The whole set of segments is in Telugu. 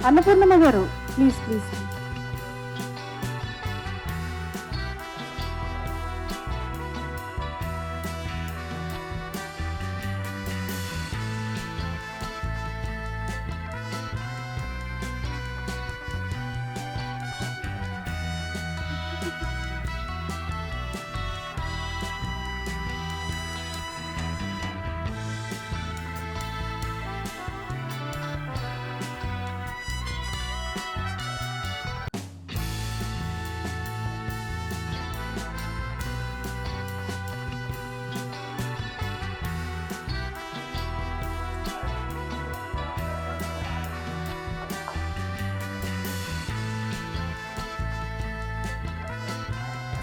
అన్నపూర్ణమ్మ గారు ప్లీజ్ ప్లీజ్.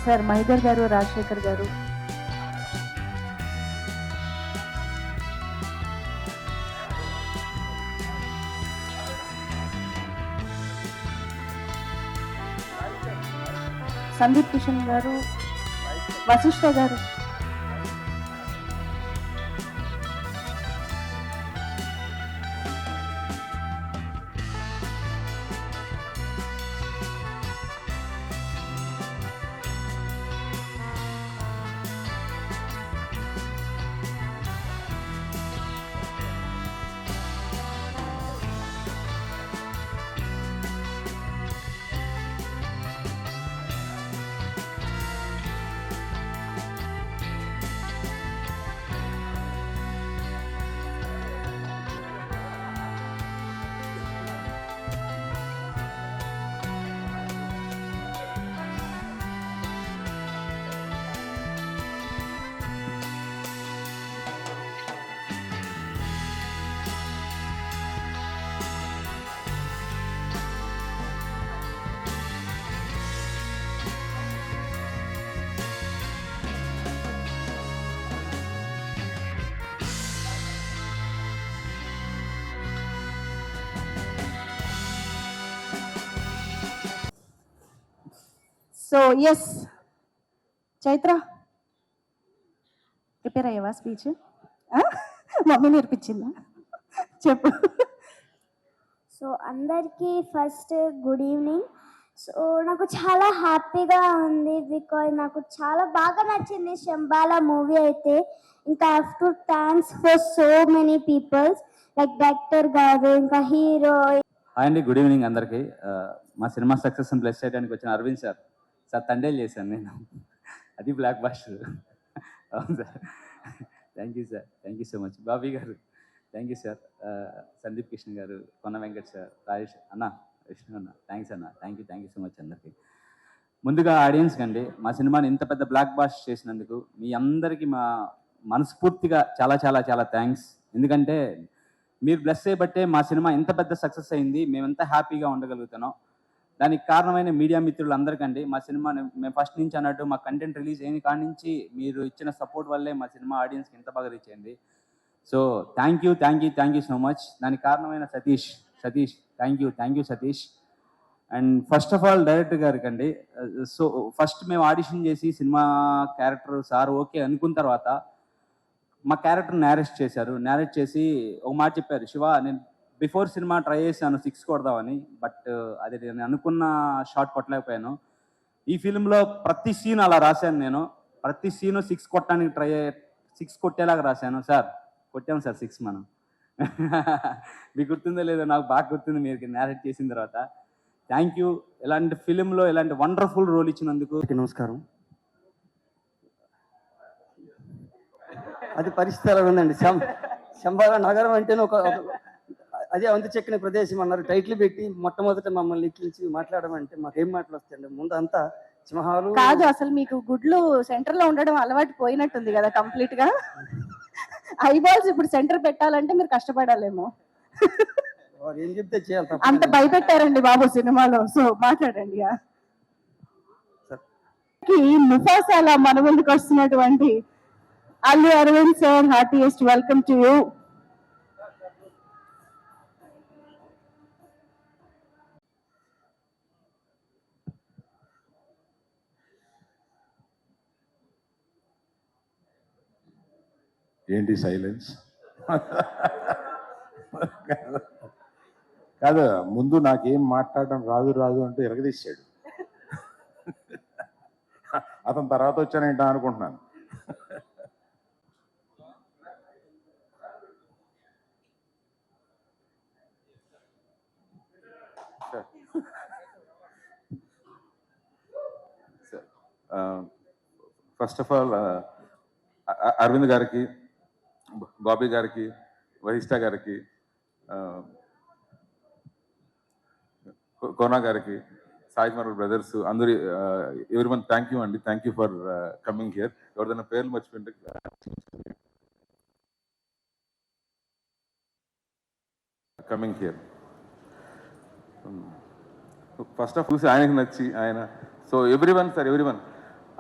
సార్ మహిదర్ గారు, రాజశేఖర్ గారు, సందీప్ కిషన్ గారు, వశిష్ఠ గారు, సో ఎస్ చైత్ర ప్రిపేర్ అయ్యావా స్పీచ్? మమ్మీ నేర్పించిందా? చెప్పు. సో అందరికీ ఫస్ట్ గుడ్ ఈవినింగ్. సో నాకు చాలా హ్యాపీగా ఉంది బికాజ్ నాకు చాలా బాగా నచ్చింది శంబాల మూవీ అయితే. ఇంకా have to thanks for so many peoples like director గారు, ఇంకా హీరో. హాయ్ అండి, గుడ్ ఈవినింగ్ అందరికీ. మా సినిమా సక్సెస్ బ్లెస్ చేయడానికి వచ్చిన అరవింద్ సార్ తండేలు చేశాను నేను, అది బ్లాక్ బాస్టర్. అవును sir, thank you sir, thank you so much. Bobby గారు thank you sir, Sandeep Kishan గారు, కొన్న వెంకట్ సార్, రాజేష్ అన్న, విష్ణు అన్న, థ్యాంక్స్ అన్న, థ్యాంక్ యూ సో మచ్ అందరికీ. ముందుగా ఆడియన్స్కి అండి, మా సినిమాని ఇంత పెద్ద బ్లాక్ బాస్టర్ చేసినందుకు మీ అందరికీ మా మనస్ఫూర్తిగా చాలా చాలా చాలా థ్యాంక్స్. ఎందుకంటే మీరు బ్లెస్ చేయబట్టే మా సినిమా ఎంత పెద్ద సక్సెస్ అయింది, మేమెంత హ్యాపీగా ఉండగలుగుతున్నాం. దానికి కారణమైన మీడియా మిత్రులందరికండి, మా సినిమా మేము ఫస్ట్ నుంచి అన్నట్టు మా కంటెంట్ రిలీజ్ అయిన కాడి నుంచి మీరు ఇచ్చిన సపోర్ట్ వల్లే మా సినిమా ఆడియన్స్కి ఎంత బాగా రీచ్ అయింది. So thank you so much. దానికి కారణమైన Satish, thank you Satish. And first of all director గారికి అండి. సో ఫస్ట్ మేము ఆడిషన్ చేసి సినిమా క్యారెక్టర్ సార్ ఓకే అనుకున్న తర్వాత మా క్యారెక్టర్ నేరేట్ చేసి ఒక మాట చెప్పారు, శివ నేను బిఫోర్ సినిమా ట్రై చేశాను 6 కొడదామని, బట్ అది నేను అనుకున్న షాట్ కొట్టలేకపోయాను. ఈ ఫిల్మ్లో ప్రతి సీన్ అలా రాశాను నేను, ప్రతి సీను 6 కొట్టడానికి 6 కొట్టేలాగా రాశాను. సార్ కొట్టాము సార్ 6 మనం. మీకు గుర్తుందో లేదో, నాకు బాగా గుర్తుంది మీరు నేరేట్ చేసిన తర్వాత. Thank you. ఇలాంటి ఫిలింలో ఇలాంటి వండర్ఫుల్ రోల్ ఇచ్చినందుకు నమస్కారం. అది పరిస్థితి ఎలా ఉందండి, శంబాల నగరం అంటేనే ఒక అదే అంత చెక్కిన ప్రదేశం అన్నారు, టైటిల్ పెట్టి మొట్టమొదట మమ్మల్ని ఎక్కించి మాట్లాడమంటే మాకేం మాటలు వస్తాయండి. ముందు అంతా సింహాలు కాదు, అసలు మీకు గుడ్లు సెంటర్ లో ఉండడం అలవాటు పోయినట్టుంది కదా కంప్లీట్ గా. ఐబాల్స్ ఇప్పుడు సెంటర్ పెట్టాలంటే మీరు కష్టపడాలేమో. ఏం చెప్తే చేయాలి, అంత భయపెట్టారండి బాబు సినిమాలో. సో మాట్లాడండి. ముఫాసాలా మన ముందుకు వస్తున్నటువంటి Allu Aravind sir, heartiest welcome to you. ఏంటి సైలెన్స్? కాదు, ముందు నాకేం మాట్లాడడం రాదు అంటూ ఎరగదీశాడు. అతను తర్వాత వచ్చానేంటా అనుకుంటున్నాను. ఫస్ట్ ఆఫ్ ఆల్ అరవింద్ గారికి, బాబీ గారికి, వహిష్ట గారికి, కోనా గారికి, సాయి కుమార్ బ్రదర్స్ అందరి ఎవ్రీ వన్ థ్యాంక్ యూ అండి. Thank you for coming here. ఎవరిదైనా పేర్లు మర్చిపోయింటే కమింగ్ హియర్. ఫస్ట్ ఆఫ్ చూసి ఆయనకు నచ్చి ఆయన so everyone sir, everyone.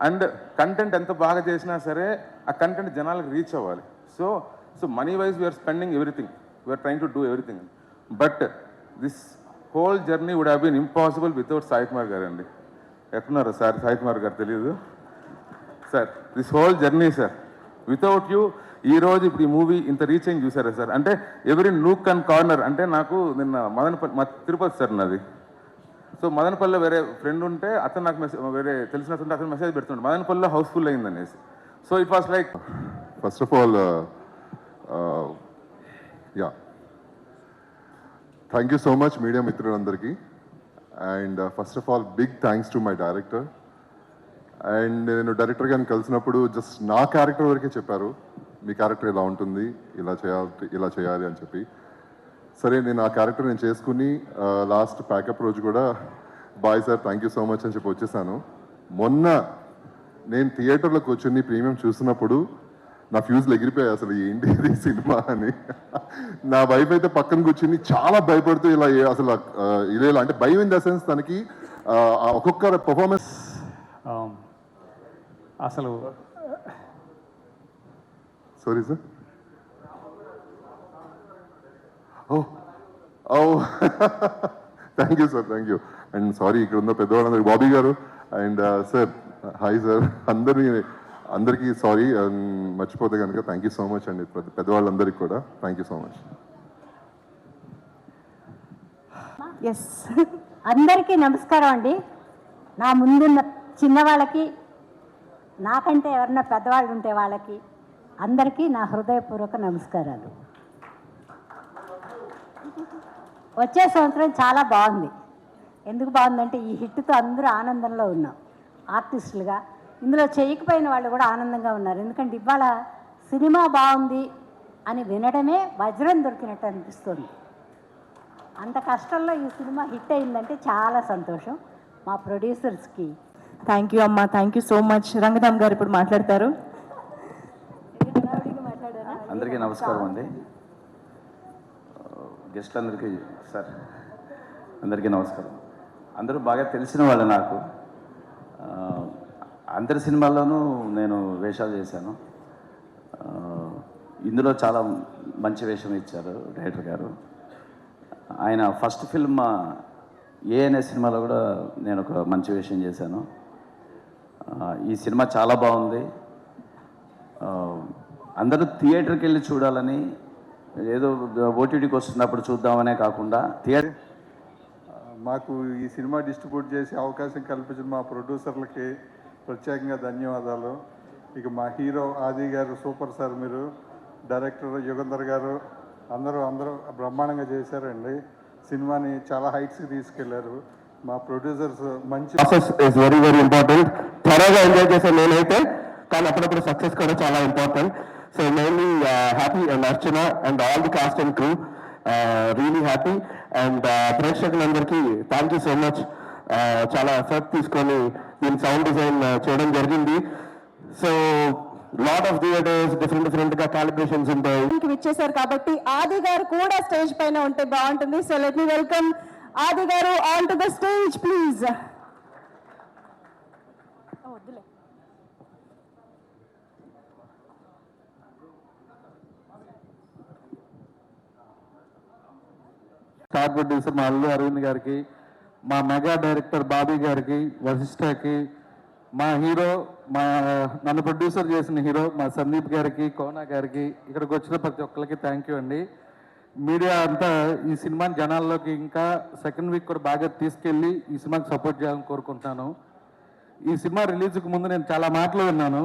And content ఎంత బాగా చేసినా సరే ఆ కంటెంట్ జనాలకు రీచ్ అవ్వాలి. So money wise we are spending everything, we are trying to do everything. But this whole journey would have been impossible without Sai Kumar గారు అండి. ఎక్కడున్నారు సార్? సాయి కుమార్ గారు తెలియదు sir. This whole journey sir, without you ఈ రోజు ఇప్పుడు ఈ మూవీ ఇంత రీచ్ అయింది చూసారా సార్. అంటే ఎవరీ నూక్ అండ్ కార్నర్. అంటే నాకు నిన్న మదనపల్లి, మా తిరుపతి సార్ నాది. సో మదనపల్లిలో వేరే ఫ్రెండ్ ఉంటే అతను నాకు వేరే తెలిసిన అతను మెసేజ్ పెడుతుండే మదనపల్లిలో హౌస్ఫుల్ అయింది అనేసి. So it was like first of all yeah thank you so much media మిత్రులందరికీ. And first of all big thanks to my director. And నేను డైరెక్టర్ గారిని కలిసినప్పుడు జస్ట్ నా క్యారెక్టర్ వరకే చెప్పారు, మీ క్యారెక్టర్ ఇలా ఉంటుంది, ఇలా చేయాలి అని చెప్పి. సరే నేను ఆ క్యారెక్టర్ నేను చేసుకుని లాస్ట్ ప్యాకప్ రోజు కూడా bye sir thank you so much అని చెప్పి వచ్చేసాను. మొన్న నేను థియేటర్లో కూర్చొని ప్రీమియం చూస్తున్నప్పుడు నా ఫ్యూజ్లు ఎగిరిపోయాయి, అసలు ఏంటి ఇది సినిమా అని. నా వైఫ్ అయితే పక్కన కూర్చుని చాలా భయపడుతూ ఇలా అసలు ఇలా అంటే భయం ఇన్ ద సెన్స్ తనకి ఒక్కొక్క పర్ఫార్మెన్స్ అసలు sorry sir oh thank you sir, thank you. And sorry ఇక్కడ ఉన్న పెద్దవాళ్ళందరికీ, బాబీ గారు అండ్ సార్ హాయ్ సార్, అందరికీ సారీ మర్చిపోతే కనుక థ్యాంక్ యూ సో మచ్ అండి. పెద్దవాళ్ళందరికీ కూడా thank you so much. Yes, అందరికీ నమస్కారం అండి. నా ముందున్న చిన్నవాళ్ళకి, నాకంటే ఎవరన్నా పెద్దవాళ్ళు ఉంటే వాళ్ళకి అందరికీ నా హృదయపూర్వక నమస్కారాలు. వచ్చే సంవత్సరం చాలా బాగుంది. ఎందుకు బాగుందంటే ఈ హిట్తో అందరూ ఆనందంలో ఉన్నాం ఆర్టిస్టులుగా. ఇందులో చేయకపోయిన వాళ్ళు కూడా ఆనందంగా ఉన్నారు. ఎందుకంటే ఇవాళ సినిమా బాగుంది అని వినడమే వజ్రం దొరికినట్టు అనిపిస్తుంది. అంత కష్టంలో ఈ సినిమా హిట్ అయిందంటే చాలా సంతోషం. మా ప్రొడ్యూసర్స్కి థ్యాంక్ యూ అమ్మా, థ్యాంక్ యూ సో మచ్. రంగదామ్ గారు ఇప్పుడు మాట్లాడతారు. అందరికీ నమస్కారం అండి. గెస్ట్లందరికీ సార్ అందరికీ నమస్కారం. అందరూ బాగా తెలిసిన వాళ్ళు నాకు. అందరి సినిమాల్లోనూ నేను వేషాలు చేశాను. ఇందులో చాలా మంచి వేషం ఇచ్చారు డైరెక్టర్ గారు. ఆయన ఫస్ట్ ఫిల్మ్ ఏ అనే సినిమాలో కూడా నేను ఒక మంచి వేషం చేశాను. ఈ సినిమా చాలా బాగుంది. అందరూ థియేటర్కి వెళ్ళి చూడాలని, ఏదో ఓటీటీకి వస్తున్నప్పుడు చూద్దామనే కాకుండా థియేటర్ మాకు ఈ సినిమా డిస్ట్రిబ్యూట్ చేసే అవకాశం కల్పించిన మా ప్రొడ్యూసర్లకి ప్రత్యేకంగా ధన్యవాదాలు. ఇక మా హీరో ఆది గారు సూపర్ సార్, మీరు డైరెక్టర్ యుగంధర్ గారు అందరూ బ్రహ్మాండంగా చేశారండి. సినిమాని చాలా హైట్స్కి తీసుకెళ్లారు. మా ప్రొడ్యూసర్స్ మంచి process is very very important. త్వరగా ఎంజాయ్ చేశాను నేనైతే, కానీ అప్పుడప్పుడు సక్సెస్ కూడా చాలా important. So mainly happy and Archana and all the cost and crew really happy. And ప్రేక్షకులందరికీ థ్యాంక్ యూ సో మచ్. చాలా ఎఫర్ట్ తీసుకొని దీని సౌండ్ డిజైన్ చేయడం జరిగింది. So lot of theatres different గా కాలిబ్రేషన్స్ ఉంటాయి. ఇచ్చేసారు కాబట్టి ఆది గారు కూడా స్టేజ్ పైన ఉంటే బాగుంటుంది. సో లెట్ మీ వెల్కమ్ ఆది గారు on to the stage please. Star producer మా అల్లు అరవింద్ గారికి, మా మెగా డైరెక్టర్ బాబీ గారికి, వశిష్ఠకి, మా హీరో, నన్ను ప్రొడ్యూసర్ చేసిన హీరో మా సందీప్ గారికి, కోనా గారికి, ఇక్కడికి వచ్చిన ప్రతి ఒక్కరికి థ్యాంక్ యూ అండి. మీడియా అంతా ఈ సినిమాని జనాల్లోకి ఇంకా సెకండ్ వీక్ కూడా బాగా తీసుకెళ్ళి ఈ సినిమాకి సపోర్ట్ చేయాలని కోరుకుంటున్నాను. ఈ సినిమా రిలీజ్కి ముందు నేను చాలా మాటలు విన్నాను.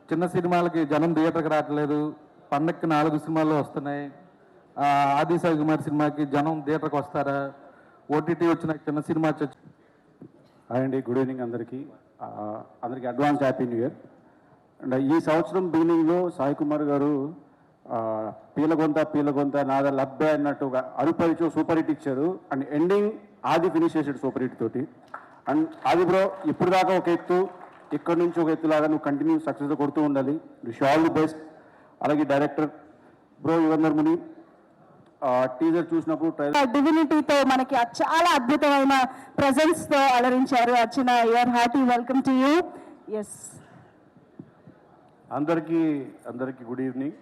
చిన్న సినిమాలకి జనం థియేటర్కి రావట్లేదు, పండక్కి 4 సినిమాలు వస్తున్నాయి, ఆది సాయి కుమార్ సినిమాకి జనం థియేటర్కి వస్తారా, ఓటీటీ వచ్చిన చిన్న సినిమా హాయ్ అండి, గుడ్ ఈవినింగ్ అందరికీ. అందరికీ advance happy new year. And ఈ సంవత్సరం బిగినింగ్లో సాయి కుమార్ గారు పీలగొంత నాద లబ్బే అన్నట్టుగా అరుపరిచు సూపర్ హిట్ ఇచ్చారు. అండ్ ఎండింగ్ ఆది ఫినిష్ చేసాడు సూపర్ హిట్ తోటి. అండ్ ఆది బ్రో ఇప్పుడు దాకా ఒక ఎత్తు, ఇక్కడ నుంచి ఒక ఎత్తులాగా నువ్వు కంటిన్యూ సక్సెస్ కొడుతూ ఉండాలి. Wish all the best. అలాగే డైరెక్టర్ బ్రో యువర్ ముని టీజర్ చూసినప్పుడు డివినిటీతో మనకి చాలా అద్భుతమైన ప్రెజెన్స్ తో అలరించారు. Archana, your hearty welcome to you. Yes, అందరికీ గుడ్ ఈవినింగ్.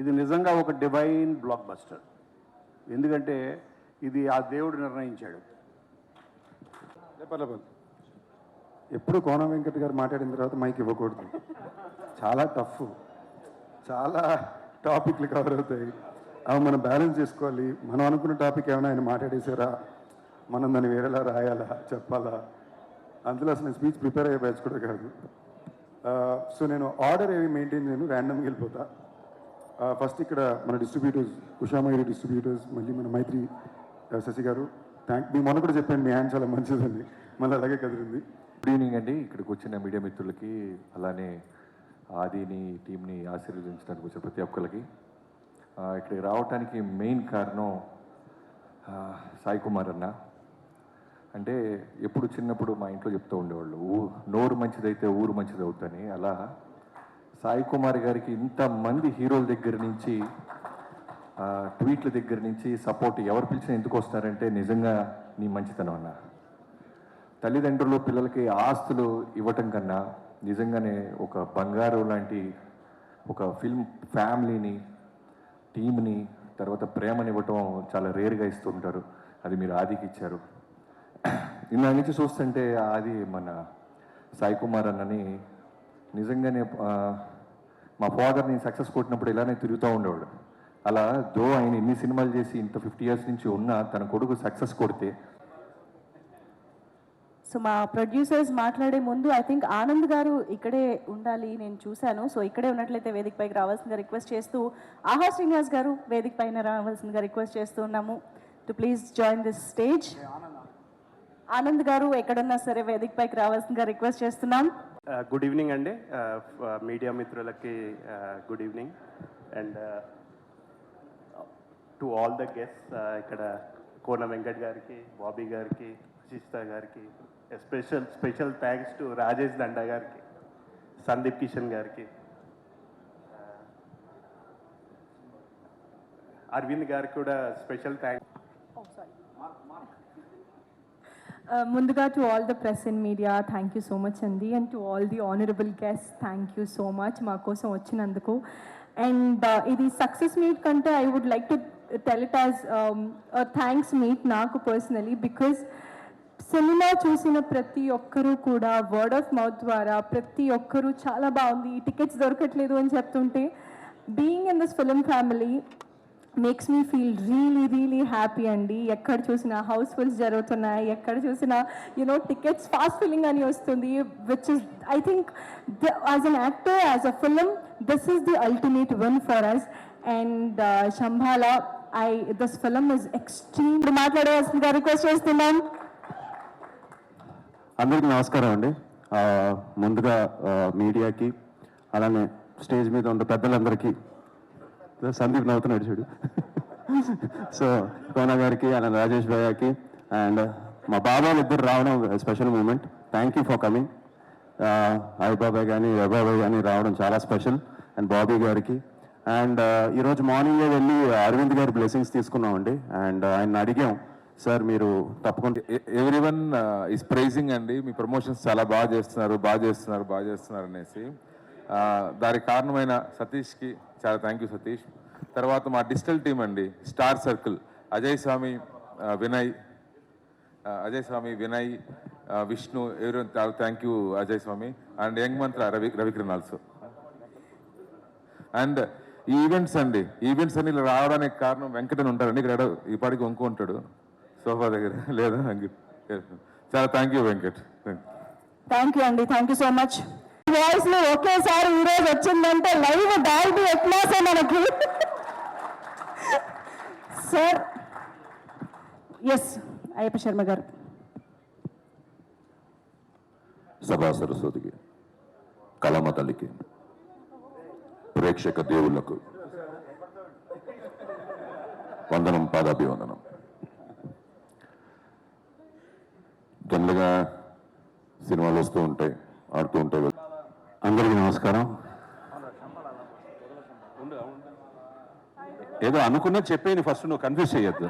ఇది నిజంగా ఒక డివైన్ బ్లాక్ బస్టర్. ఎందుకంటే ఇది ఆ దేవుడు నిర్ణయించాడు. ఎప్పుడు కోన వెంకట్ గారు మాట్లాడిన తర్వాత మైక్ ఇవ్వకూడదు. చాలా టఫ్, చాలా టాపిక్లు కవర్ అవుతాయి. అవి మనం బ్యాలెన్స్ చేసుకోవాలి. మనం అనుకున్న టాపిక్ ఏమైనా ఆయన మాట్లాడేసారా, మనం దాన్ని వేరేలా రాయాలా, చెప్పాలా, అందులో అసలు నేను స్పీచ్ ప్రిపేర్ అయ్యే బ్యాచ్ కూడా కాదు. సో నేను ఆర్డర్ ఏమి మెయింటైన్ చేయను, ర్యాండమ్గా వెళ్ళిపోతా. ఫస్ట్ ఇక్కడ మన డిస్ట్రిబ్యూటర్స్, ఉషామయూరి డిస్ట్రిబ్యూటర్స్, మళ్ళీ మన మైత్రి శశి గారు మీ మొన్న కూడా చెప్పాను మీ హ్యాండ్ చాలా మంచిదండి, మళ్ళీ అలాగే కదిలింది. గుడ్ ఈవినింగ్ అండి. ఇక్కడికి వచ్చిన మీడియా మిత్రులకి, అలానే ఆదిని టీంని ఆశీర్వదించడానికి వచ్చిన ప్రతి ఒక్కరికి, ఇక్కడికి రావడానికి మెయిన్ కారణం సాయి కుమార్ అన్న. అంటే ఎప్పుడు చిన్నప్పుడు మా ఇంట్లో చెప్తూ ఉండేవాళ్ళు, నోరు మంచిదైతే ఊరు మంచిది అవుతుందని. అలా సాయి కుమార్ గారికి ఇంతమంది హీరోల దగ్గర నుంచి, ట్వీట్ల దగ్గర నుంచి సపోర్ట్ ఎవరు పిలిచినా ఎందుకు వస్తారంటే నిజంగా నీ మంచితనం అన్న. తల్లిదండ్రులు పిల్లలకి ఆస్తులు ఇవ్వటం కన్నా నిజంగానే ఒక బంగారు లాంటి ఒక ఫిల్మ్ ఫ్యామిలీని, టీంని, తర్వాత ప్రేమనివ్వటం చాలా రేర్గా ఇస్తూ ఉంటారు. అది మీరు ఆదికి ఇచ్చారు. ఇందా నుంచి చూస్తుంటే ఆది మన సాయి కుమార్ అన్నని నిజంగానే మా ఫాదర్ని సక్సెస్ కొట్టినప్పుడు ఇలానే తిరుగుతూ ఉండేవాడు. అలా ఆయన ఎన్ని సినిమాలు చేసి ఇంత 50 years నుంచి ఉన్నా తన కొడుకు సక్సెస్ కొడితే. సో మా ప్రొడ్యూసర్స్ మాట్లాడే ముందు ఐ థింక్ ఆనంద్ గారు ఇక్కడే ఉండాలి, నేను చూశాను. సో ఇక్కడే ఉన్నట్లయితే వేదిక పైకి రావాల్సిందిగా రిక్వెస్ట్ చేస్తూ, ఆహా శ్రీనివాస్ గారు వేదిక పైన రావాల్సిందిగా రిక్వెస్ట్ చేస్తూ ఉన్నాము to please join this stage. Anand గారు ఎక్కడున్నా సరే వేదిక పైకి రావాల్సిందిగా రిక్వెస్ట్ చేస్తున్నాం. గుడ్ ఈవినింగ్ అండి, మీడియా మిత్రులకి good evening. And to all the guests, ఇక్కడ కోన వెంకట్ గారికి, బాబీ గారికి, అశిష్ట గారికి, special thanks to Rajesh Danda గారికి, సందీప్ కిషన్ గారికి, అరవింద్ గారికి కూడా స్పెషల్ థ్యాంక్స్. ముందుగా to all the press and media thank you so much అండి. And to all the honourable guest thank you so much మా కోసం వచ్చినందుకు. అండ్ ఇది సక్సెస్ మీట్ కంటే I would like to tell it as thanks meet నాకు పర్సనలీ. బికాజ్ సినిమా చూసిన ప్రతి ఒక్కరూ కూడా వర్డ్ ఆఫ్ మౌత్ ద్వారా ప్రతి ఒక్కరూ చాలా బాగుంది, టికెట్స్ దొరకట్లేదు అని చెప్తుంటే, being in this film family makes me feel really happy అండి. ఎక్కడ చూసినా హౌస్ఫుల్స్ జరుగుతున్నాయి, ఎక్కడ చూసినా టికెట్స్ ఫాస్ట్ ఫిల్లింగ్ అని వస్తుంది, which is I think as an actor, as a film, this is the ultimate win for us. And Shambhala, this film is extreme. మాట్లాడవలసిందిగా రిక్వెస్ట్ చేస్తున్నాం. అందరికీ నమస్కారం అండి. ముందుగా మీడియాకి, అలానే స్టేజ్ మీద ఉన్న పెద్దలందరికీ, సందీప్ నవ్వుతున్నాడు చూడు, సో కోనా గారికి, అలానే రాజేష్ భయ్యాకి, అండ్ మా బాబాయ్ ఇద్దరు రావడం special moment. Thank you for coming. అయ్య బాబాయ్ కానీ రబాబాయ్ కానీ రావడం చాలా స్పెషల్. అండ్ బాబీ గారికి. అండ్ ఈరోజు మార్నింగే వెళ్ళి అరవింద్ గారి బ్లెస్సింగ్స్ తీసుకున్నామండి. అండ్ ఆయన అడిగాం, సార్ మీరు తప్పకుండా. ఎవ్రీవన్ ఈస్ ప్రైజింగ్ అండి, మీ ప్రమోషన్స్ చాలా బాగా చేస్తున్నారు అనేసి. దానికి కారణమైన సతీష్కి చాలా థ్యాంక్ యూ సతీష్. తర్వాత మా డిజిటల్ టీం అండి, స్టార్ సర్కిల్, అజయ్ స్వామి, వినయ్, విష్ణు, ఎవరి thank you Ajay Swami. And young Mantra Ravikiran also. And ఈ ఈవెంట్స్ అండి, ఈవెంట్స్ అని ఇలా రావడానికి కారణం వెంకటని ఉంటారండి. ఇక్కడ ఈ పాటికి వంకు ఉంటాడు సోఫా దగ్గర లేదా చాలా thank you Venkat. Thank you అండి, thank you so much. Voice లో ఒకేసారి ఈ రోజు వచ్చిందంటే లైవ్ డాల్బీ ఎట్లాసే మనకి. సార్ ఎస్ అయ్యప్ప శర్మ గారు. సభా సరస్వతికి, కళామ తల్లికి, ప్రేక్షక దేవుళ్లకు వందనం, పాదాభివందనం. జనరల్గా సినిమాలు వస్తూ ఉంటాయి, ఆడుతూ ఉంటాయి. అందరికీ నమస్కారం. ఏదో అనుకున్నా చెప్పేది ఫస్ట్, నువ్వు కన్ఫ్యూజ్ చేయొద్దు.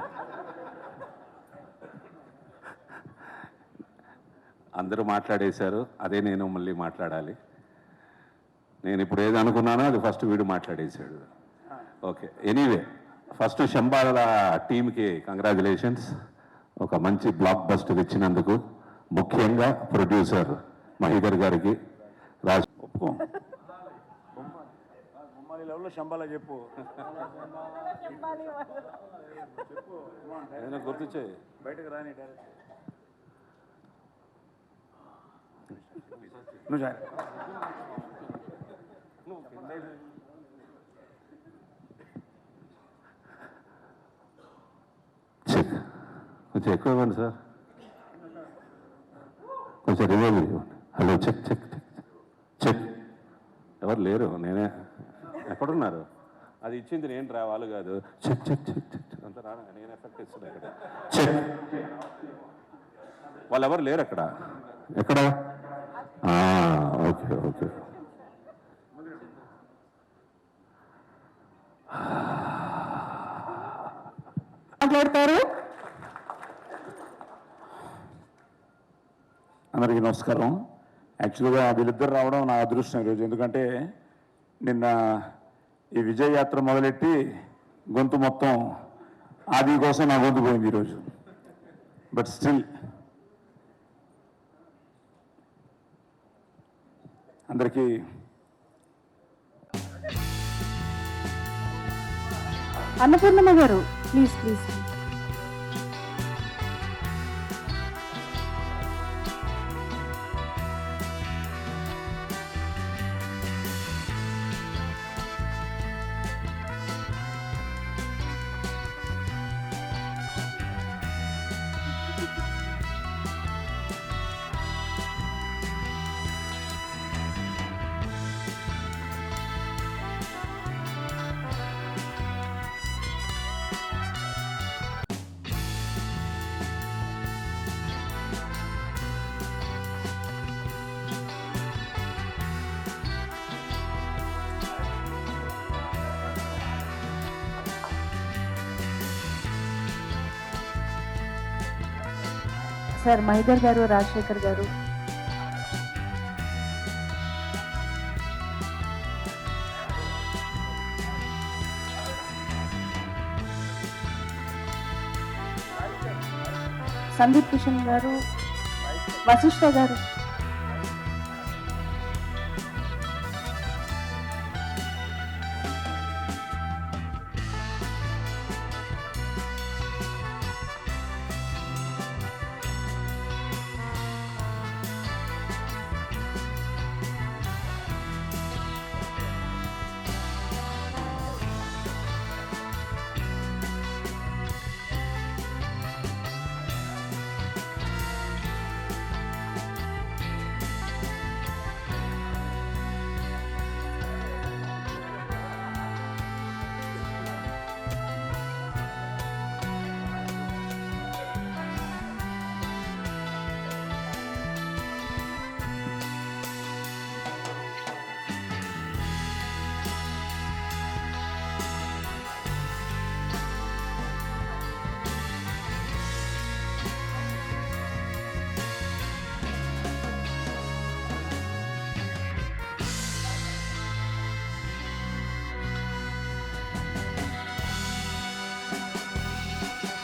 అందరూ మాట్లాడేశారు, అదే నేను మళ్ళీ మాట్లాడాలి. నేను ఇప్పుడు ఏది అనుకున్నానో అది ఫస్ట్ వీడు మాట్లాడేశాడు. ఓకే, ఎనీవే ఫస్ట్ శంబాల టీంకి కంగ్రాచులేషన్స్. ఒక మంచి బ్లాక్ బస్టర్ ఇచ్చినందుకు, ముఖ్యంగా ప్రొడ్యూసర్ మహీధర్ గారికి. రాజ్ శంబాల చెప్పు, గుర్తుచ్చే బయటకు రాని డైరెక్ట్ చెక్ కొంచెం ఎక్కువ ఇవ్వండి సార్, కొంచెం రివైవ్ ఇవ్వండి. Hello, check check check check. ఎవరు లేరు, నేనే. ఎక్కడున్నారు? అది ఇచ్చింది నేను రా, వాళ్ళు కాదు. చెక్ చెక్ చెక్ చెక్ అంతా రానా, నేను ఎఫెక్ట్ ఇస్తున్నా ఇక్కడ. చెక్. వాళ్ళు ఎవరు లేరు అక్కడ. ఎక్కడ? Okay okay. మాట్లాడతారు. అందరికీ నమస్కారం. యాక్చువల్గా వీళ్ళిద్దరు రావడం నా అదృష్టం ఈరోజు. ఎందుకంటే నిన్న ఈ విజయ్ యాత్ర మొదలెట్టి గొంతు మొత్తం ఆది కోసం నా గొంతు పోయింది ఈరోజు. బట్ స్టిల్ అందరికీ అన్నపూర్ణమ్మ గారు ప్లీజ్ ప్లీజ్. సార్ మహీధర్ గారు, రాజశేఖర్ గారు. సందీప్ కిషన్ గారు, వశిష్ఠ గారు.